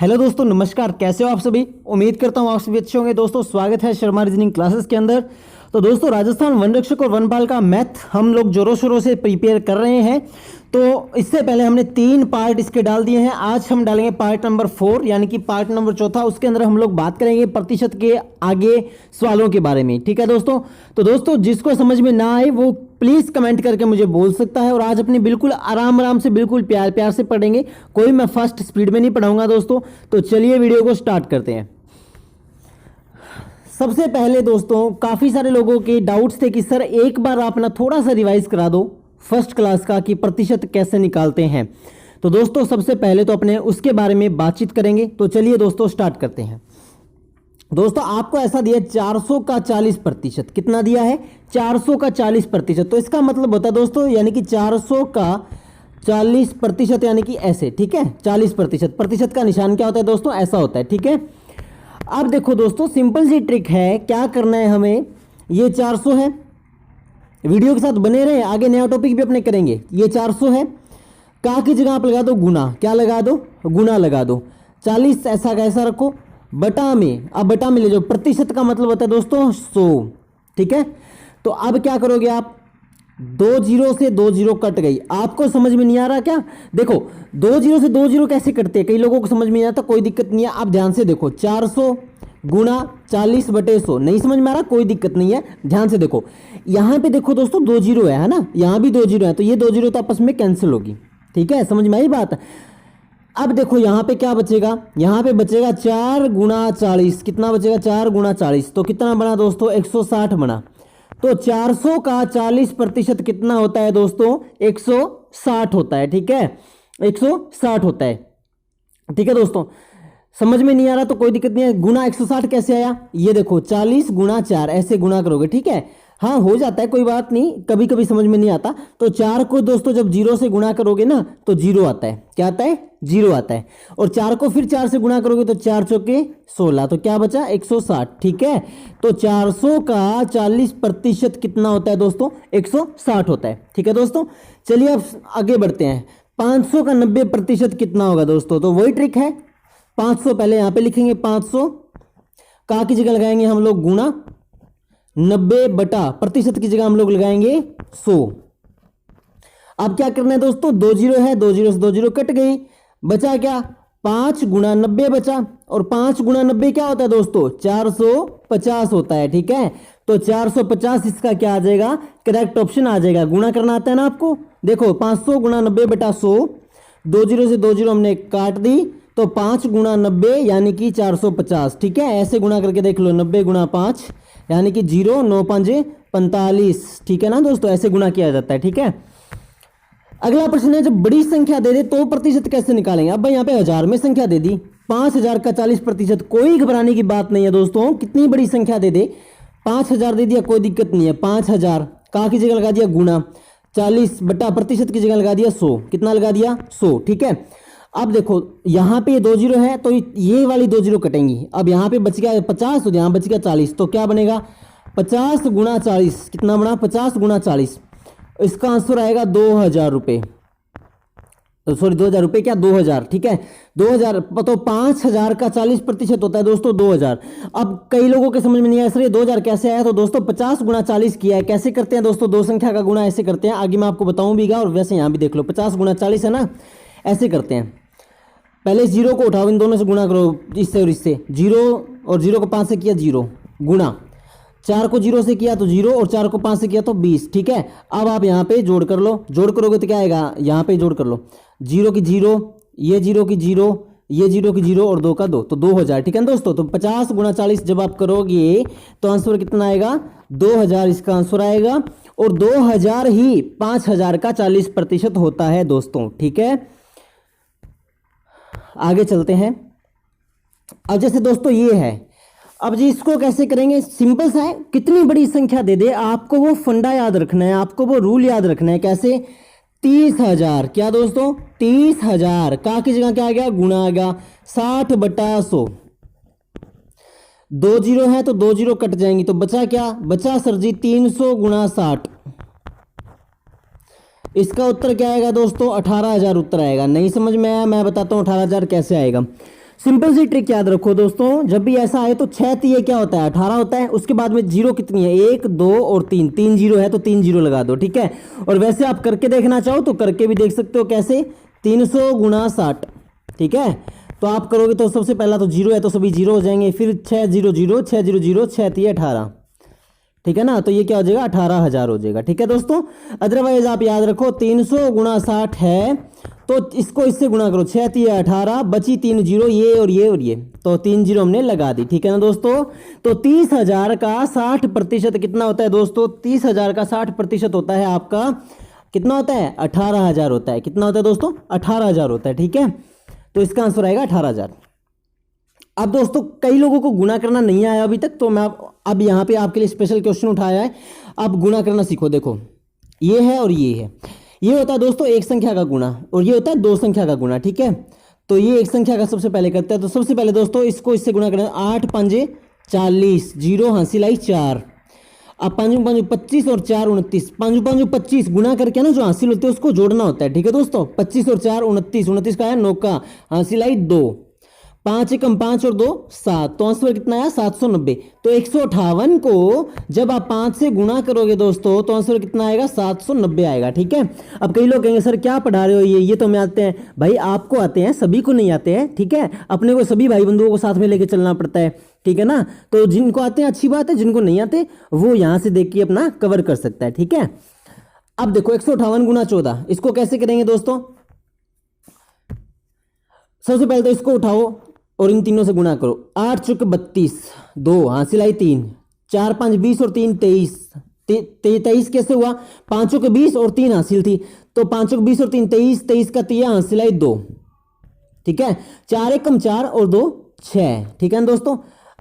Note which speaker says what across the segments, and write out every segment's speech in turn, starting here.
Speaker 1: Hello दोस्तों, नमस्कार। कैसे हो आप सभी? उम्मीद करता हूँ आप सभी अच्छे होंगे। दोस्तों स्वागत है शर्मा रीजनिंग क्लासेस के अंदर। तो दोस्तों राजस्थान वन रक्षक और वनपाल का मैथ हम लोग जोरों शोरों से प्रिपेयर कर रहे हैं। तो इससे पहले हमने 3 पार्ट इसके डाल दिए हैं। आज हम डालेंगे पार्ट नंबर 4 यानी कि पार्ट नंबर चौथा। उसके अंदर हम लोग बात करेंगे प्रतिशत के आगे सवालों के बारे में। ठीक है दोस्तों। तो दोस्तों जिसको समझ में ना आए वो प्लीज कमेंट करके मुझे बोल सकता है। और आज अपनी बिल्कुल आराम से बिल्कुल प्यार प्यार से पढ़ेंगे। कोई मैं फास्ट स्पीड में नहीं पढ़ाऊंगा दोस्तों। तो चलिए वीडियो को स्टार्ट करते हैं। सबसे पहले दोस्तों काफी सारे लोगों के डाउट्स थे कि सर एक बार आप ना थोड़ा सा रिवाइज करा दो फर्स्ट क्लास का कि प्रतिशत कैसे निकालते हैं। तो दोस्तों सबसे पहले तो अपने उसके बारे में बातचीत करेंगे। तो चलिए दोस्तों स्टार्ट करते हैं। दोस्तों आपको ऐसा दिया 400 का 40%। कितना दिया है? 400 का 40%। तो इसका मतलब होता है दोस्तों यानी कि 400 का 40% यानी कि ऐसे। ठीक है, 40%। प्रतिशत का निशान क्या होता है दोस्तों? ऐसा होता है। ठीक है। अब देखो दोस्तों सिंपल सी ट्रिक है। क्या करना है हमें? ये 400 है। वीडियो के साथ बने रहे, आगे नया टॉपिक भी अपने करेंगे। ये 400 है। का की जगह आप लगा दो गुना। क्या लगा दो? गुना लगा दो। 40 ऐसा का ऐसा रखो, बटा में। अब बटा में ले जाओ। प्रतिशत का मतलब होता है दोस्तों 100। ठीक है। तो अब क्या करोगे आप? 2 जीरो से 2 जीरो कट गई। आपको समझ में नहीं आ रहा क्या? देखो 2 जीरो से 2 जीरो कैसे कटते हैं, कई लोगों को समझ में नहीं आता। कोई दिक्कत नहीं है, आप ध्यान से देखो। 400 गुना 40/100। नहीं समझ में आ रहा? कोई दिक्कत नहीं है, ध्यान से देखो। यहां पे देखो दोस्तों 2 जीरो है ना, यहां भी 2 जीरो है। तो ये 2 जीरो तो आपस में कैंसिल होगी। ठीक है, समझ में आई बात? अब देखो यहां पे क्या बचेगा? यहां पे बचेगा 4 गुना 40। कितना बचेगा? 4 गुना 40। तो कितना बना दोस्तों? 160 बना। तो 400 का 40% कितना होता है दोस्तों? 160 होता है। ठीक है, 160 होता है। ठीक है दोस्तों, समझ में नहीं आ रहा तो कोई दिक्कत नहीं है। गुना 160 कैसे आया? ये देखो 40 गुना 4 ऐसे गुना करोगे। ठीक है, हाँ हो जाता है, कोई बात नहीं, कभी कभी समझ में नहीं आता। तो 4 को दोस्तों जब 0 से गुना करोगे ना तो 0 आता है। क्या आता है? 0 आता है। और 4 को फिर 4 से गुना करोगे तो 4 चौके 16। तो क्या बचा? 160। ठीक है। तो 400 का 40% कितना होता है दोस्तों? 160 होता है। ठीक है दोस्तों, चलिए अब आगे बढ़ते हैं। 500 का 90% कितना होगा दोस्तों? तो वही ट्रिक है। 500 पहले यहां पे लिखेंगे। 500 का की जगह लगाएंगे हम लोग गुना 90 बटा प्रतिशत की जगह हम लोग लगाएंगे 100। अब क्या करना है दोस्तों? 2 जीरो है, 2 जीरो से 2 जीरो कट गई। बचा क्या? 5 गुना 90 बचा। और 5 गुना 90 क्या होता है दोस्तों? 450 होता है। ठीक है, तो 450 इसका क्या आ जाएगा? करेक्ट ऑप्शन आ जाएगा। गुणा करना आता है ना आपको? देखो 500 गुना 90 बटा 100। 2 जीरो से 2 जीरो हमने काट दी। तो 5 गुना 90 यानी कि 450। ठीक है, ऐसे गुणा करके देख लो। 90 गुना 5 यानी कि 0 9 5 45। ठीक है ना दोस्तों, ऐसे गुणा किया जाता है। ठीक है। अगला प्रश्न है, जब बड़ी संख्या दे दे तो प्रतिशत कैसे निकालेंगे? अब भाई यहाँ पे हजार में संख्या दे दी, 5000 का 40%। कोई घबराने की बात नहीं है दोस्तों। कितनी बड़ी संख्या दे दे, 5000 दे दिया, कोई दिक्कत नहीं है। 5000 का की जगह लगा दिया गुना 40 बटा प्रतिशत की जगह लगा दिया 100। कितना लगा दिया? 100। ठीक है। अब देखो यहां पे 2 जीरो है तो ये वाली 2 जीरो कटेंगी। अब यहां पे बच गया 50 तो यहां बच गया 40। तो क्या बनेगा? 50 गुना 40। कितना बना? 50 गुना 40। इसका आंसर आएगा 2000 रुपये। सॉरी 2000 रुपये क्या? 2000। ठीक है, 2000। तो 5000 का 40% होता है दोस्तों 2000। अब कई लोगों के समझ में नहीं आया सर ये 2000 कैसे आया। तो दोस्तों 50 गुना 40 किया है। कैसे करते हैं दोस्तों? दो संख्या का गुणा ऐसे करते हैं, आगे मैं आपको बताऊं भीगा। और वैसे यहां भी देख लो 50 गुना 40 है ना, ऐसे करते हैं। पहले 0 को उठाओ, इन दोनों से गुणा करो, इससे और इससे। 0 और 0 को 5 से किया 0 गुणा 4 को 0 से किया तो 0 और 4 को 5 से किया तो 20। ठीक है। अब आप यहाँ पे जोड़ कर लो। जोड़ करोगे तो क्या आएगा? यहाँ पे जोड़ कर लो। 0 की 0, ये 0 की 0, ये 0 की 0 और 2 का 2, तो 2000। ठीक है दोस्तों। तो 50 गुना 40 जब आप करोगे तो आंसर कितना आएगा? 2000 इसका आंसर आएगा। और 2000 ही 5000 का 40% होता है दोस्तों। ठीक है, आगे चलते हैं। अब जैसे दोस्तों ये है, अब जी इसको कैसे करेंगे? सिंपल सा है। कितनी बड़ी संख्या दे दे आपको वो फंडा याद रखना है, आपको वो रूल याद रखना है। कैसे? 30,000। क्या दोस्तों? 30,000 का की जगह क्या आ गया? गुणा आ गया 60 बटा 100। 2 जीरो है तो 2 जीरो कट जाएंगी। तो बचा क्या? बचा सर जी 300 गुणा 60। इसका उत्तर क्या आएगा दोस्तों? 18,000 उत्तर आएगा। नहीं समझ में आया? मैं बताता हूं 18,000 कैसे आएगा। सिंपल सी ट्रिक याद रखो दोस्तों, जब भी ऐसा आए तो 6 तिये क्या होता है 18 होता है, उसके बाद में जीरो कितनी है 1 2 और 3, 3 जीरो है तो 3 जीरो लगा दो, ठीक है। और वैसे आप करके देखना चाहो तो करके भी देख सकते हो, कैसे 300 गुणा 60, ठीक है। तो आप करोगे तो सबसे पहला तो जीरो है तो सभी जीरो हो जाएंगे, फिर 6 0 0 6 0 0 6 तिये 18, ठीक है ना। तो ये क्या हो जाएगा 18,000 हो जाएगा, ठीक है दोस्तों। अदरवाइज आप याद रखो 300 गुणा 60 है तो इसको इससे गुणा करो, 6 तिये 18, बची 3 जीरो, ये और ये और ये, तो 3 जीरो हमने लगा दी, ठीक है ना दोस्तों। तो 30,000 का 60% कितना होता है दोस्तों, 30,000 का 60% होता है आपका कितना होता है 18,000 होता है। कितना होता है दोस्तों 18,000 होता है, ठीक है। तो इसका आंसर आएगा 18,000। अब दोस्तों कई लोगों को गुणा करना नहीं आया अभी तक, तो मैं अब यहाँ पे आपके लिए स्पेशल क्वेश्चन उठाया है। अब गुणा करना सीखो। देखो ये है और ये है, ये होता है दोस्तों एक संख्या का गुणा और ये होता है दो संख्या का गुणा, ठीक है। तो ये एक संख्या का सबसे पहले करते हैं, तो सबसे पहले दोस्तों इसको इससे गुणा करें, 8 पंजे 40, जीरो हासिल आई 4, अब 5 5 25 और 4 29, 5 5 25 गुणा करके ना जो हासिल होते हैं उसको जोड़ना होता है, ठीक है दोस्तों। 25 और 4 29, 29 का है 9 का, हासिल आई 2, 5 एकम 5 और 2 7, तो आंसर कितना आया 790। तो 158 को जब आप 5 से गुणा करोगे दोस्तों तो आंसर कितना आएगा 790 आएगा, ठीक है। अब कई लोग कहेंगे सर क्या पढ़ा रहे हो, ये तो हमें आते हैं। भाई आपको आते हैं, सभी को नहीं आते हैं, ठीक है। अपने को सभी भाई बंधुओं को साथ में लेके चलना पड़ता है, ठीक है ना। तो जिनको आते हैं अच्छी बात है, जिनको नहीं आते वो यहां से देख के अपना कवर कर सकता है, ठीक है। अब देखो 158 गुणा 14, इसको कैसे करेंगे दोस्तों। सबसे पहले तो इसको उठाओ और इन तीनों से गुणा करो, 8 चुक 32, 2 हासिल आई 3, 4 5 20 और 3 23, 23 कैसे हुआ, 5 के 20 और 3 हासिल थी, तो 5 के 20 और 3 23, 23 का तिया हासिल आई 2, ठीक है। 4 एकम 4 और 2 6, ठीक है ना दोस्तों।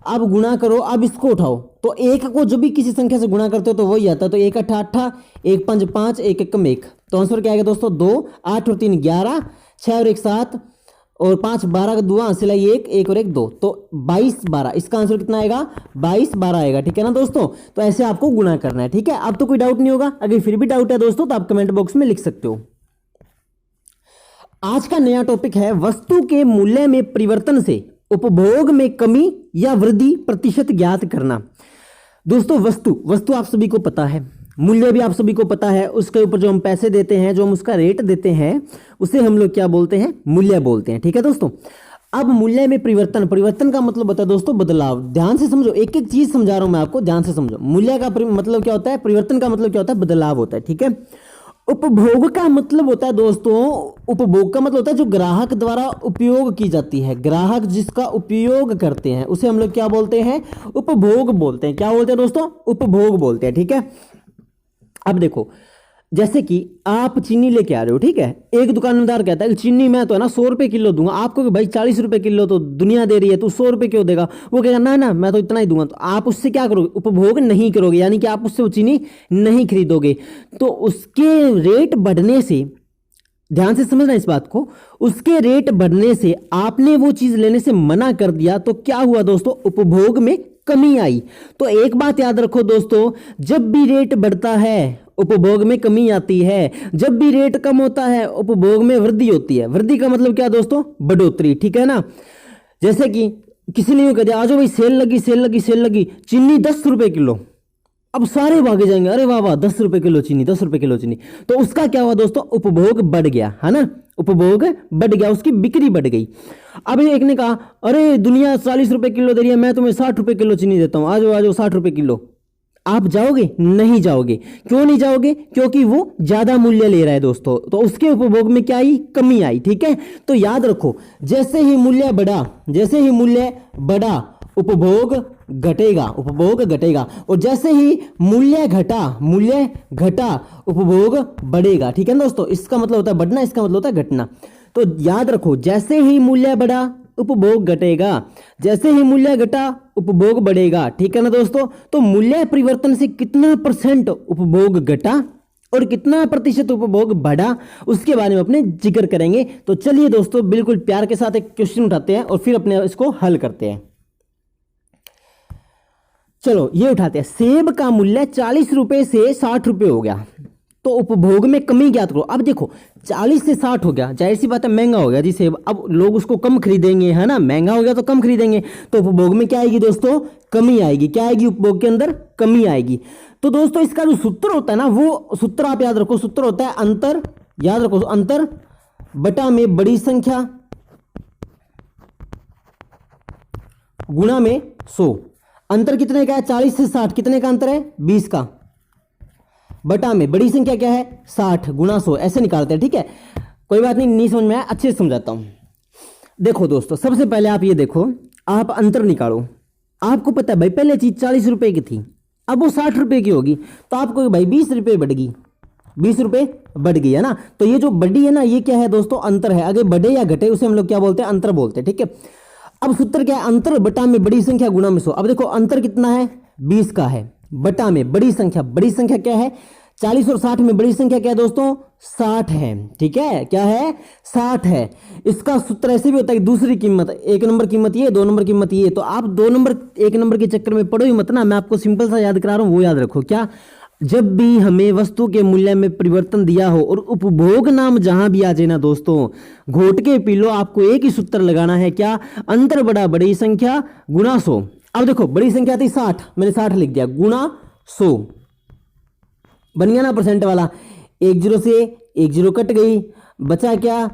Speaker 1: अब गुणा करो, अब इसको उठाओ, तो एक को जो भी किसी संख्या से गुणा करते हो तो वही आता है, तो 1 8 8, 1 5 5, 1 एकम 1, तो आंसर क्या आएगा दोस्तों 2, 8 और 3 11, 6 और 1 7 और 5 12 का दुआ हासिल आई 1, 1 और 1 2, तो 22 12, इसका आंसर कितना आएगा 22 12 आएगा, ठीक है ना दोस्तों। तो ऐसे आपको गुणा करना है, ठीक है। अब तो कोई डाउट नहीं होगा, अगर फिर भी डाउट है दोस्तों तो आप कमेंट बॉक्स में लिख सकते हो। आज का नया टॉपिक है वस्तु के मूल्य में परिवर्तन से उपभोग में कमी या वृद्धि प्रतिशत ज्ञात करना। दोस्तों वस्तु आप सभी को पता है, मूल्य भी आप सभी को पता है, उसके ऊपर जो हम पैसे देते हैं, जो हम उसका रेट देते हैं, उसे हम लोग क्या बोलते हैं मूल्य बोलते हैं, ठीक है दोस्तों। अब मूल्य में परिवर्तन का मतलब होता है दोस्तों बदलाव। ध्यान से समझो, एक एक चीज समझा रहा हूं मैं आपको, ध्यान से समझो। मूल्य का मतलब क्या होता है, परिवर्तन का मतलब क्या होता है बदलाव होता है, ठीक है। उपभोग का मतलब होता है दोस्तों, उपभोग का मतलब होता है जो ग्राहक द्वारा उपयोग की जाती है, ग्राहक जिसका उपयोग करते हैं उसे हम लोग क्या बोलते हैं उपभोग बोलते हैं। क्या बोलते हैं दोस्तों उपभोग बोलते हैं, ठीक है। अब देखो जैसे कि आप चीनी लेके आ रहे हो, ठीक है। एक दुकानदार कहता है कि चीनी मैं तो है ना 100 रुपए किलो दूंगा, आपको कि भाई 40 रुपए किलो तो दुनिया दे रही है, तू 100 रुपए क्यों देगा। वो कहेगा ना ना मैं तो इतना ही दूंगा, तो आप उससे क्या करोगे उपभोग नहीं करोगे, यानी कि आप उससे वो चीनी नहीं खरीदोगे। तो उसके रेट बढ़ने से, ध्यान से समझना इस बात को, उसके रेट बढ़ने से आपने वो चीज लेने से मना कर दिया, तो क्या हुआ दोस्तों उपभोग में कमी आई। तो एक बात याद रखो दोस्तों, जब भी रेट बढ़ता है उपभोग में कमी आती है, जब भी रेट कम होता है उपभोग में वृद्धि होती है। वृद्धि का मतलब क्या दोस्तों बढ़ोतरी, ठीक है ना। जैसे कि किसी ने यूं कह दिया आज भाई सेल लगी चीनी 10 रुपए किलो, अब सारे भागे जाएंगे, अरे वाह वाह 10 रुपए किलो चीनी, 10 रुपए किलो चीनी। तो उसका क्या हुआ दोस्तों उपभोग बढ़ गया, है ना, उपभोग बढ़ गया, उसकी बिक्री बढ़ गई। अब एक ने कहा अरे दुनिया 40 रुपए किलो दे रही है, मैं तुम्हें 60 रुपए किलो चीनी देता हूं, आज 60 रुपए किलो। आप जाओगे नहीं जाओगे, क्यों नहीं जाओगे, क्योंकि वो ज्यादा मूल्य ले रहा है दोस्तों, तो उसके उपभोग में क्या आई कमी आई, ठीक है। तो याद रखो जैसे ही मूल्य बढ़ा उपभोग घटेगा, और जैसे ही मूल्य घटा उपभोग बढ़ेगा, ठीक है ना दोस्तों। इसका मतलब होता है बढ़ना, इसका मतलब होता है घटना। तो याद रखो जैसे ही मूल्य बढ़ा उपभोग घटेगा, जैसे ही मूल्य घटा उपभोग बढ़ेगा, ठीक है ना दोस्तों। तो मूल्य परिवर्तन से कितना % उपभोग घटा और कितना प्रतिशत उपभोग बढ़ा उसके बारे में अपने जिक्र करेंगे। तो चलिए दोस्तों बिल्कुल प्यार के साथ एक क्वेश्चन उठाते हैं और फिर अपने इसको हल करते हैं। चलो ये उठाते हैं, सेब का मूल्य 40 रुपए से 60 रुपए हो गया, तो उपभोग में कमी ज्ञात करो। अब देखो 40 से 60 हो गया, जाहिर सी बात है महंगा हो गया जी सेब, अब लोग उसको कम खरीदेंगे, है ना, महंगा हो गया तो कम खरीदेंगे, तो उपभोग में क्या आएगी दोस्तों, कमी आएगी। क्या आएगी, उपभोग के अंदर कमी आएगी। तो दोस्तों इसका जो सूत्र होता है ना, वो सूत्र आप याद रखो, सूत्र होता है अंतर, याद रखो, अंतर बटा में बड़ी संख्या गुणा में 100। अंतर कितने का है, 40 से 60, कितने का अंतर है, 20 का, बटा में बड़ी संख्या क्या है, 60 गुणा 100, ऐसे निकालते हैं। ठीक है, कोई बात नहीं, नहीं समझ में आया, अच्छे से समझाता हूं। देखो दोस्तों, सबसे पहले आप ये देखो, आप अंतर निकालो। आपको पता है भाई पहले चीज 40 रुपए की थी, अब वो 60 रुपए की होगी, तो आपको भाई 20 रुपए बढ़ गई, 20 रुपए बढ़ गई, है ना। तो ये जो बढ़ी है ना, ये क्या है दोस्तों, अंतर है। आगे बढ़े या घटे उसे हम लोग क्या बोलते हैं, अंतर बोलते हैं। ठीक है, अब सूत्र क्या है, अंतर बटा में बड़ी संख्या गुणा में 100। अब देखो अंतर कितना है, 20 का है, बटा में बड़ी संख्या क्या है, 40 और 60 में बड़ी संख्या क्या है दोस्तों, 60 है। ठीक है, क्या है, 60 है। इसका सूत्र ऐसे भी होता है कि दूसरी कीमत, 1 नंबर कीमत ये, 2 नंबर कीमत ये। तो आप 2 नंबर 1 नंबर के चक्कर में पढ़ो ही मत ना, मैं आपको सिंपल सा याद करा रहा हूं, वो याद रखो। क्या, जब भी हमें वस्तु के मूल्य में परिवर्तन दिया हो और उपभोग नाम जहां भी आ जाए ना दोस्तों, घोट के पी लो, आपको एक ही सूत्र लगाना है, क्या, अंतर बड़ा बड़ी संख्या गुणा 100। अब देखो बड़ी संख्या थी 60, मैंने 60 लिख दिया, गुणा 100, बन गया ना परसेंट वाला। 1 0 से 1 0 कट गई, बचा क्या,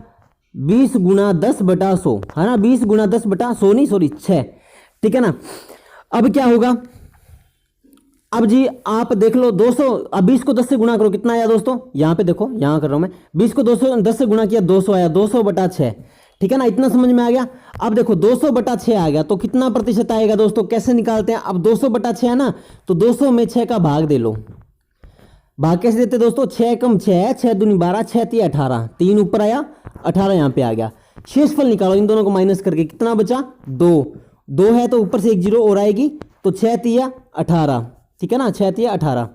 Speaker 1: 20 गुणा 10 बटा 100, है ना, 20 गुणा 10 बटा 100 नहीं, सॉरी 6। ठीक है ना। अब क्या होगा, अब जी आप देख लो 200, अब 20 को 10 से गुणा करो, कितना आया दोस्तों, यहां पे देखो, यहां कर रहा हूं मैं, 20 को 10 से गुणा किया, 200 आया, 200 बटा 6। ठीक है ना, इतना समझ में आ गया। अब देखो 200 बटा 6 आ गया, तो कितना प्रतिशत आएगा दोस्तों, कैसे निकालते हैं। अब 200 बटा 6 है ना, तो 200 में 6 का भाग दे लो। भाग कैसे देते दोस्तों, 6 कम 6, 6 दूनी 12, 6 3 18, 3 ऊपर आया, 18 यहां पे आ गया। शेषफल निकालो, इन दोनों को माइनस करके कितना बचा, 2 है, तो ऊपर से 1 0 और आएगी, तो 6 3 18। ठीक है ना, 6 3 18,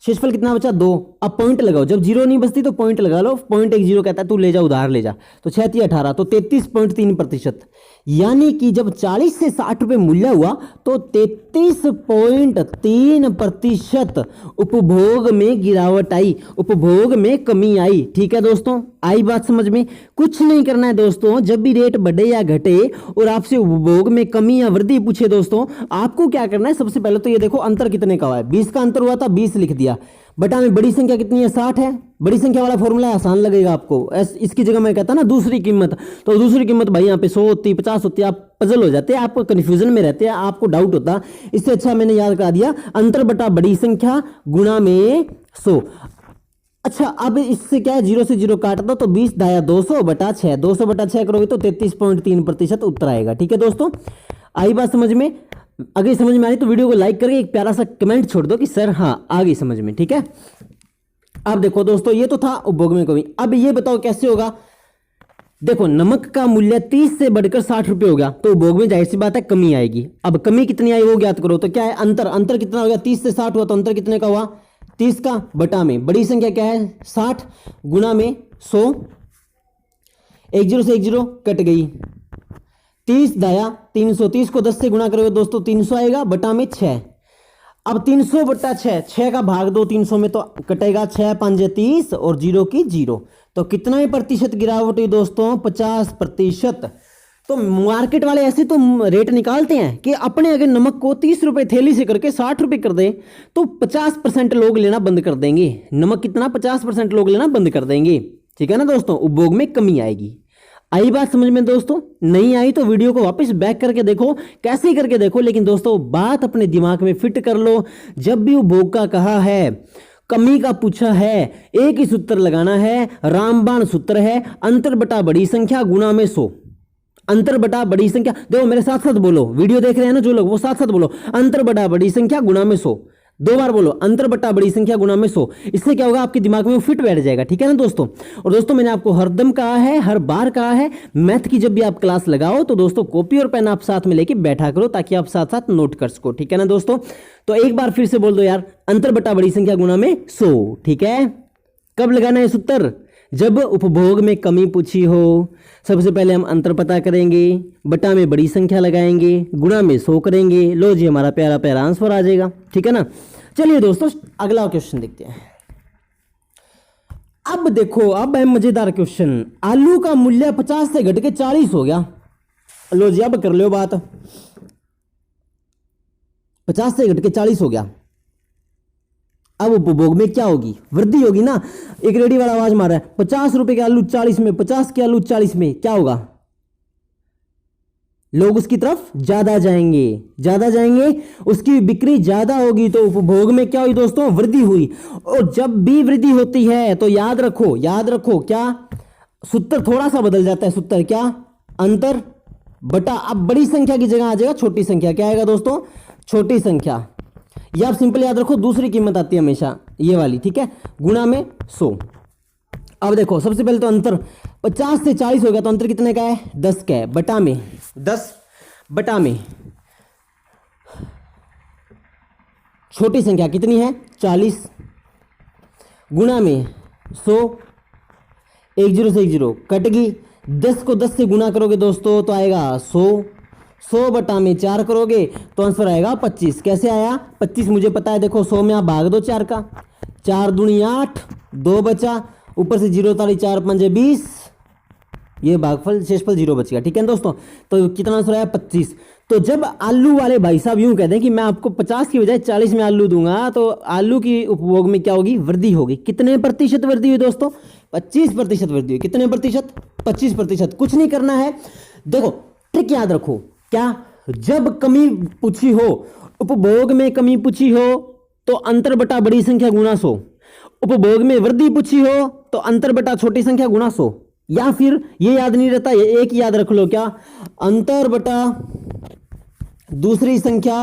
Speaker 1: शेषफल कितना बचा, 2। अब पॉइंट लगाओ, जब 0 नहीं बचती तो पॉइंट लगा लो, पॉइंट 1 0 कहता है तू ले जा, उधार ले जा, तो 6 3 18, तो 33.3%। यानी कि जब 40 से 60 रुपए मूल्य हुआ तो 33.3% उपभोग में गिरावट आई, उपभोग में कमी आई। ठीक है दोस्तों, आई बात समझ में। कुछ नहीं करना है दोस्तों, जब भी रेट बढ़े या घटे और आपसे उपभोग में कमी या वृद्धि पूछे दोस्तों, आपको क्या करना है, सबसे पहले तो ये देखो अंतर कितने का हुआ है, 20 का अंतर हुआ था, 20 लिख दिया, बटा में बड़ी संख्या कितनी है, 60 है। बड़ी संख्या वाला फॉर्मूला आसान लगेगा आपको, इसकी जगह मैं कहता ना दूसरी कीमत, तो दूसरी कीमत भाई यहाँ पे 100 होती, 50 होती, आप पजल हो जाते हैं, आप कंफ्यूजन में रहते हैं, आपको डाउट होता। इससे अच्छा मैंने याद करा दिया, अंतर बटा बड़ी संख्या गुणा में 100। अच्छा, अब इससे क्या है, 0 से 0 काट दो, तो 20 दाया 200 बटा 6, 200 बटा 6 करोगे तो 33.3% उत्तर आएगा। ठीक है दोस्तों, आई बात समझ में। अगर समझ में आ रही तो वीडियो को लाइक करके एक प्यारा सा कमेंट छोड़ दो कि सर हाँ आ गई समझ में। ठीक है, अब देखो दोस्तों, ये तो था उपभोग में कमी। अब ये बताओ कैसे होगा। देखो नमक का मूल्य 30 से बढ़कर 60 रुपए हो गया, तो उपभोग में जाहिर सी बात है कमी आएगी। अब कमी कितनी आई वो ज्ञात करो, तो क्या है, अंतर कितना हो गया, 30 से 60 हुआ, तो अंतर कितने का हुआ, 30 का, बटा में बड़ी संख्या क्या है 60 गुणा में 100, 1 0 से 1 0 कट गई, 30 दाया 300, 30 को 10 से गुणा करोगे दोस्तों 300 आएगा, बटा में 6। अब 300 बटा 6, 6 का भाग दो 300 में तो कटेगा, 6 5 30 और 0 की 0, तो कितना ही प्रतिशत गिरावट हुई दोस्तों, 50%। तो मार्केट वाले ऐसे तो रेट निकालते हैं कि अपने अगर नमक को 30 रुपए थैली से करके 60 रुपए कर दें तो 50% लोग लेना बंद कर देंगे। नमक कितना, 50% लोग लेना बंद कर देंगे। ठीक है ना दोस्तों, उपभोग में कमी आएगी। आई बात समझ में दोस्तों, नहीं आई तो वीडियो को वापस बैक करके देखो, कैसे करके देखो, लेकिन दोस्तों बात अपने दिमाग में फिट कर लो। जब भी उपभोग का कहा है, कमी का पूछा है, एक ही सूत्र लगाना है, रामबाण सूत्र है, अंतर बटा बड़ी संख्या गुणा में 100। अंतर बटा बड़ी संख्या, देखो मेरे साथ साथ बोलो, वीडियो देख रहे हैं ना जो लोग, वो साथ साथ बोलो, अंतर बटा बड़ी संख्या गुणा में 100। 2 बार बोलो, अंतर बटा बड़ी संख्या गुणा में 100। इससे क्या होगा, आपके दिमाग में वो फिट बैठ जाएगा। ठीक है ना दोस्तों। और दोस्तों मैंने आपको हरदम कहा है, हर बार कहा है, मैथ की जब भी आप क्लास लगाओ तो दोस्तों कॉपी और पेन आप साथ में लेके बैठा करो, ताकि आप साथ साथ नोट कर सको। ठीक है ना दोस्तों, तो एक बार फिर से बोल दो यार, अंतर बटा बड़ी संख्या गुणा में 100। ठीक है, कब लगाना है सूत्र, जब उपभोग में कमी पूछी हो। सबसे पहले हम अंतर पता करेंगे, बटा में बड़ी संख्या लगाएंगे, गुणा में 100 करेंगे, लो जी हमारा प्यारा प्यारा आंसर आ जाएगा। ठीक है ना। चलिए दोस्तों अगला क्वेश्चन देखते हैं। अब देखो, अब है मजेदार क्वेश्चन। आलू का मूल्य 50 से घट के 40 हो गया। लो जी, अब कर लो बात। 50 से घट के 40 हो गया। अब उपभोग में क्या होगी? वृद्धि होगी ना। एक रेडी वाला आवाज मार रहा है 50 रुपए के आलू 40 में, 50 के आलू 40 में, क्या होगा? लोग उसकी तरफ ज्यादा जाएंगे, ज्यादा जाएंगे, उसकी बिक्री ज्यादा होगी, तो उपभोग में क्या हुई दोस्तों? वृद्धि हुई। और जब भी वृद्धि होती है तो याद रखो, याद रखो, क्या सूत्र थोड़ा सा बदल जाता है। सूत्र क्या? अंतर बटा, अब बड़ी संख्या की जगह आ जाएगा छोटी संख्या। क्या आएगा दोस्तों? छोटी संख्या। या आप सिंपल याद रखो, दूसरी कीमत आती है हमेशा ये वाली, ठीक है, गुणा में 100। अब देखो, सबसे पहले तो अंतर 50 से 40 हो गया, तो अंतर कितने का है? 10 का है। बटा में 10, बटा में छोटी संख्या कितनी है? 40, गुणा में 100, 1 0 से 1 0 कट गई। 10 को 10 से गुणा करोगे दोस्तों तो आएगा 100, 100 बटा में 4 करोगे तो आंसर आएगा 25। कैसे आया 25? मुझे पता है, देखो 100 में आप भाग दो 4 का, 4 दूनी 8, 2 बचा, ऊपर से 0 ताली 4 पंजे 20, ये भागफल शेषफल 0 बच गया, ठीक है दोस्तों। तो कितना आंसर आया? 25। तो जब आलू वाले भाई साहब यूं कहते हैं कि मैं आपको 50 की बजाय 40 में आलू दूंगा, तो आलू की उपभोग में क्या होगी? वृद्धि होगी। कितने प्रतिशत वृद्धि हुई दोस्तों? 25% वृद्धि हुई। कितने प्रतिशत? 25%। कुछ नहीं करना है, देखो ट्रिक याद रखो। क्या? जब कमी पूछी हो, उपभोग में कमी पूछी हो, तो अंतर बटा बड़ी संख्या गुणा 100। उपभोग में वृद्धि पूछी हो तो अंतर बटा छोटी संख्या गुणा 100। या फिर ये याद नहीं रहता, ये एक याद रख लो, क्या? अंतर बटा दूसरी संख्या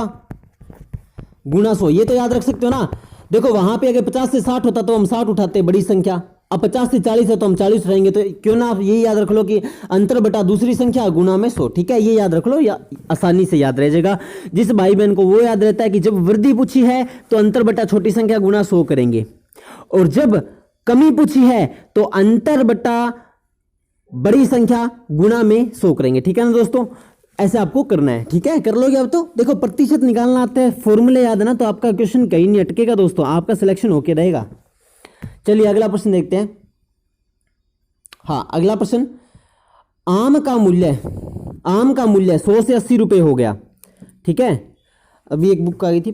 Speaker 1: गुणा 100। ये तो याद रख सकते हो ना। देखो वहां पे अगर 50 से 60 होता तो हम 60 उठाते, बड़ी संख्या। अब 50 से 40 है तो हम 40 रहेंगे। तो क्यों ना आप ये याद रख लो कि अंतर बटा दूसरी संख्या गुणा में 100, ठीक है, ये याद रख लो, या आसानी से याद रह जाएगा। जिस भाई बहन को वो याद रहता है कि जब वृद्धि पूछी है तो अंतर बटा छोटी संख्या गुणा 100 करेंगे, और जब कमी पूछी है तो अंतर बटा बड़ी संख्या गुणा में 100 करेंगे, ठीक है ना दोस्तों। ऐसे आपको करना है, ठीक है, कर लोगे। अब तो देखो प्रतिशत निकालना आता है, फॉर्मूले याद है ना, तो आपका क्वेश्चन कहीं नहीं अटकेगा दोस्तों, आपका सिलेक्शन होके रहेगा। चलिए अगला प्रश्न देखते हैं। हाँ, अगला प्रश्न, आम का मूल्य 100 से 80 रुपए हो गया, ठीक है। अभी एक बुक आ गई थी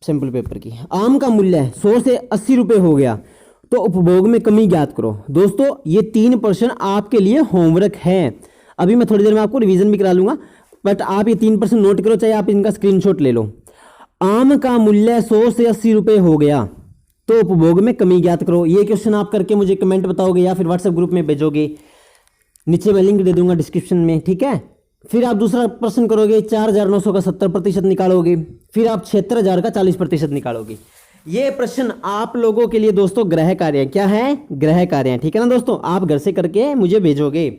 Speaker 1: सैंपल पेपर की। आम का मूल्य 100 से 80 रुपए हो गया, तो उपभोग में कमी ज्ञात करो। दोस्तों ये 3 प्रश्न आपके लिए होमवर्क है। अभी मैं थोड़ी देर में आपको रिवीजन भी करा लूंगा, बट आप ये 3 प्रश्न नोट करो, चाहे आप इनका स्क्रीनशॉट ले लो। आम का मूल्य 100 से 80 रुपए हो गया, तो उपभोग में कमी ज्ञात करो। ये क्वेश्चन आप करके मुझे कमेंट बताओगे या फिर व्हाट्सएप ग्रुप में भेजोगे, नीचे मैं लिंक दे दूंगा डिस्क्रिप्शन में, ठीक है। फिर आप दूसरा प्रश्न करोगे, 4900 का 70% निकालोगे, फिर आप 76,000 का 40% निकालोगे। ये प्रश्न आप लोगों के लिए दोस्तों गृह कार्य है। क्या है? गृह कार्य है, ठीक है ना दोस्तों। आप घर से करके मुझे भेजोगे,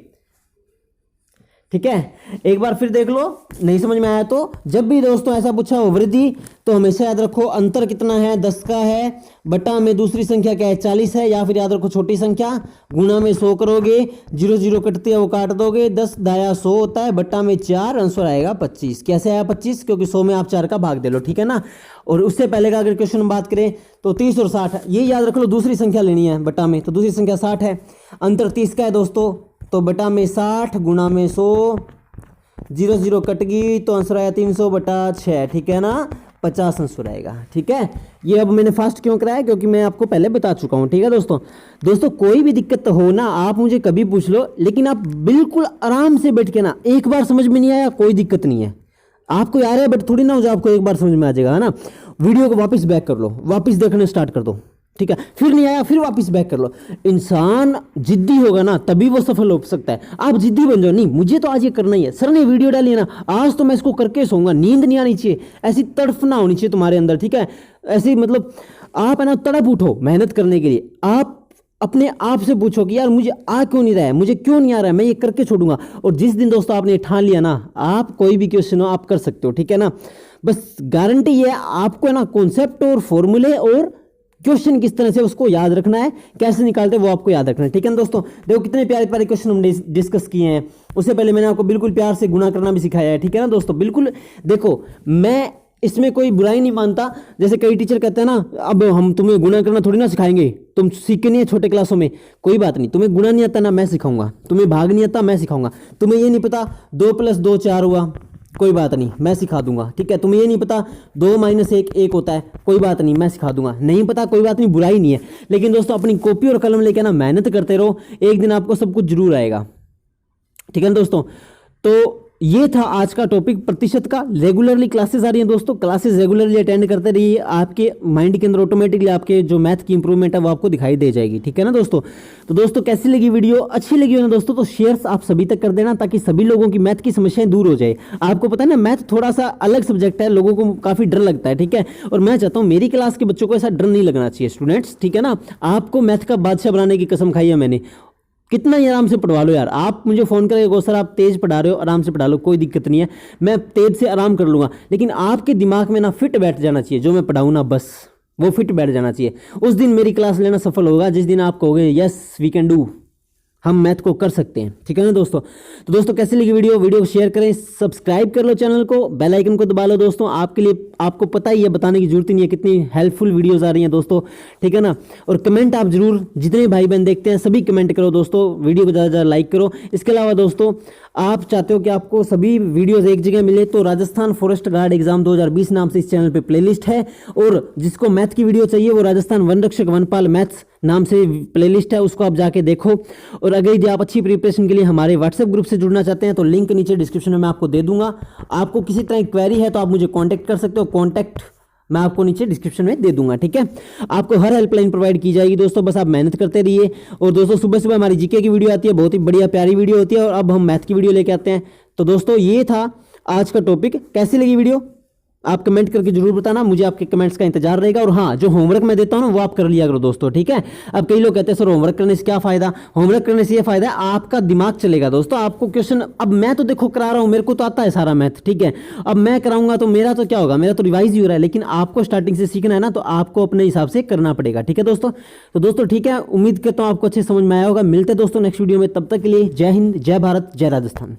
Speaker 1: ठीक है। एक बार फिर देख लो, नहीं समझ में आया तो जब भी दोस्तों ऐसा पूछा हो वृद्धि, तो हमेशा याद रखो अंतर कितना है? 10 का है, बटा में दूसरी संख्या क्या है? 40 है, या फिर याद रखो छोटी संख्या गुणा में 100 करोगे, 0 0 कटती है वो काट दोगे, 10 दाया 100 होता है, बटा में 4, आंसर आएगा 25। कैसे आया 25? क्योंकि 100 में आप 4 का भाग दे लो, ठीक है ना। और उससे पहले का अगर क्वेश्चन में बात करें तो 30 और 60, ये याद रख लो, दूसरी संख्या लेनी है बटा में, तो दूसरी संख्या 60 है, अंतर 30 का है दोस्तों, तो बटा में 60 गुणा में 100, 0 0 कट गई तो आंसर आया 300 बटा 6, ठीक है ना, 50 आंसर आएगा, ठीक है। ये अब मैंने फास्ट क्यों कराया? क्योंकि मैं आपको पहले बता चुका हूं, ठीक है दोस्तों कोई भी दिक्कत हो ना, आप मुझे कभी पूछ लो, लेकिन आप बिल्कुल आराम से बैठ के ना, एक बार समझ में नहीं आया कोई दिक्कत नहीं है, आपको यार है बट थोड़ी ना हो जाए आपको एक बार समझ में आ जाएगा, है ना। वीडियो को वापस बैक कर लो, वापस देखने स्टार्ट कर दो, ठीक है, फिर नहीं आया फिर वापस बैक कर लो। इंसान जिद्दी होगा ना तभी वो सफल हो सकता है। आप जिद्दी बन जाओ, नहीं मुझे तो आज ये करना ही है, सर ने वीडियो डाली है ना, आज तो मैं इसको करके सोऊंगा, नींद नहीं आनी चाहिए, ऐसी तड़फ ना होनी चाहिए तुम्हारे अंदर, ठीक है। ऐसी मतलब आप है ना तड़प उठो मेहनत करने के लिए, आप अपने आप से पूछो कि यार मुझे आ क्यों नहीं रहा है, मुझे क्यों नहीं आ रहा है, मैं ये करके छोड़ूंगा। और जिस दिन दोस्तों आपने ठान लिया ना, आप कोई भी क्वेश्चन हो आप कर सकते हो, ठीक है ना। बस गारंटी ये है आपको है ना, कॉन्सेप्ट और फॉर्मूले और क्वेश्चन किस तरह से उसको याद रखना है, कैसे निकालते हैं वो आपको याद रखना है, ठीक है ना दोस्तों। देखो कितने प्यारे प्यारे क्वेश्चन हमने डिस्कस किए हैं, उससे पहले मैंने आपको बिल्कुल प्यार से गुणा करना भी सिखाया है, ठीक है ना दोस्तों। बिल्कुल देखो मैं इसमें कोई बुराई नहीं मानता। जैसे कई टीचर कहते हैं ना, अब हम तुम्हें गुणा करना थोड़ी ना सिखाएंगे, तुम सीखे नहीं है छोटे क्लासों में, कोई बात नहीं, तुम्हें गुणा नहीं आता ना, मैं सिखाऊंगा, तुम्हें भाग नहीं आता, मैं सिखाऊंगा, तुम्हें ये नहीं पता 2 + 2 4 हुआ, कोई बात नहीं, मैं सिखा दूंगा, ठीक है, तुम्हें ये नहीं पता 2 - 1 1 होता है, कोई बात नहीं, मैं सिखा दूंगा, नहीं पता कोई बात नहीं, बुराई नहीं है। लेकिन दोस्तों अपनी कॉपी और कलम लेके ना मेहनत करते रहो, एक दिन आपको सब कुछ जरूर आएगा, ठीक है ना दोस्तों। तो ये था आज का टॉपिक प्रतिशत का। रेगुलरली क्लासेस आ रही हैं दोस्तों, क्लासेस रेगुलरली अटेंड करते रहिए, आपके माइंड के अंदर ऑटोमेटिकली आपके जो मैथ की इंप्रूवमेंट है वो आपको दिखाई दे जाएगी, ठीक है ना दोस्तों। तो दोस्तों कैसी लगी वीडियो, अच्छी लगी हो ना दोस्तों तो शेयर्स आप सभी तक कर देना, ताकि सभी लोगों की मैथ की समस्याएं दूर हो जाए। आपको पता है ना, मैथ थोड़ा सा अलग सब्जेक्ट है, लोगों को काफी डर लगता है, ठीक है, और मैं चाहता हूं मेरी क्लास के बच्चों को ऐसा डर नहीं लगना चाहिए स्टूडेंट्स, ठीक है ना। आपको मैथ का बादशाह बनाने की कसम खाई है मैंने, कितना ही आराम से पढ़वा लो यार, आप मुझे फोन करेंगे सर आप तेज पढ़ा रहे हो, आराम से पढ़ा लो, कोई दिक्कत नहीं है, मैं तेज से आराम कर लूंगा, लेकिन आपके दिमाग में ना फिट बैठ जाना चाहिए, जो मैं पढ़ाऊँ ना बस वो फिट बैठ जाना चाहिए। उस दिन मेरी क्लास लेना सफल होगा जिस दिन आप कहोगे यस वी कैन डू, हम मैथ को कर सकते हैं, ठीक है ना दोस्तों। तो दोस्तों कैसी लगी वीडियो को शेयर करें, सब्सक्राइब कर लो चैनल को, बेल आइकन को दबा लो दोस्तों, आपके लिए आपको पता ही है, बताने की जरूरत ही नहीं है कितनी हेल्पफुल वीडियोस आ रही हैं दोस्तों, ठीक है ना। और कमेंट आप जरूर, जितने भाई बहन देखते हैं सभी कमेंट करो दोस्तों, वीडियो को ज़्यादा ज़्यादा लाइक करो। इसके अलावा दोस्तों आप चाहते हो कि आपको सभी वीडियोस एक जगह मिले, तो राजस्थान फॉरेस्ट गार्ड एग्जाम 2020 नाम से इस चैनल पे प्लेलिस्ट है, और जिसको मैथ की वीडियो चाहिए वो राजस्थान वन रक्षक वनपाल मैथ्स नाम से प्लेलिस्ट है, उसको आप जाके देखो। और अगर यदि आप अच्छी प्रिपरेशन के लिए हमारे व्हाट्सएप ग्रुप से जुड़ना चाहते हैं तो लिंक नीचे डिस्क्रिप्शन में मैं आपको दे दूंगा। आपको किसी तरह की क्वेरी है तो आप मुझे कांटेक्ट कर सकते हो, कांटेक्ट मैं आपको नीचे डिस्क्रिप्शन में दे दूंगा, ठीक है। आपको हर हेल्पलाइन प्रोवाइड की जाएगी दोस्तों, बस आप मेहनत करते रहिए। और दोस्तों सुबह सुबह हमारी जीके की वीडियो आती है, बहुत ही बढ़िया प्यारी वीडियो होती है, और अब हम मैथ की वीडियो लेके आते हैं। तो दोस्तों ये था आज का टॉपिक, कैसी लगी वीडियो आप कमेंट करके जरूर बताना, मुझे आपके कमेंट्स का इंतजार रहेगा। और हाँ, जो होमवर्क मैं देता हूं ना वो आप कर लिया करो दोस्तों, ठीक है। अब कई लोग कहते हैं सर होमवर्क करने से क्या फायदा, होमवर्क करने से ये फायदा है आपका दिमाग चलेगा दोस्तों, आपको क्वेश्चन, अब मैं तो देखो करा रहा हूं, मेरे को तो आता है सारा मैथ, ठीक है, अब मैं कराऊंगा तो मेरा तो क्या होगा, मेरा तो रिवाइज ही हो रहा है, लेकिन आपको स्टार्टिंग से सीखना है ना, तो आपको अपने हिसाब से करना पड़ेगा, ठीक है दोस्तों। तो दोस्तों ठीक है, उम्मीद करता हूं आपको अच्छे समझ में आया होगा। मिलते दोस्तों नेक्स्ट वीडियो में, तब तक के लिए जय हिंद, जय भारत, जय राजस्थान।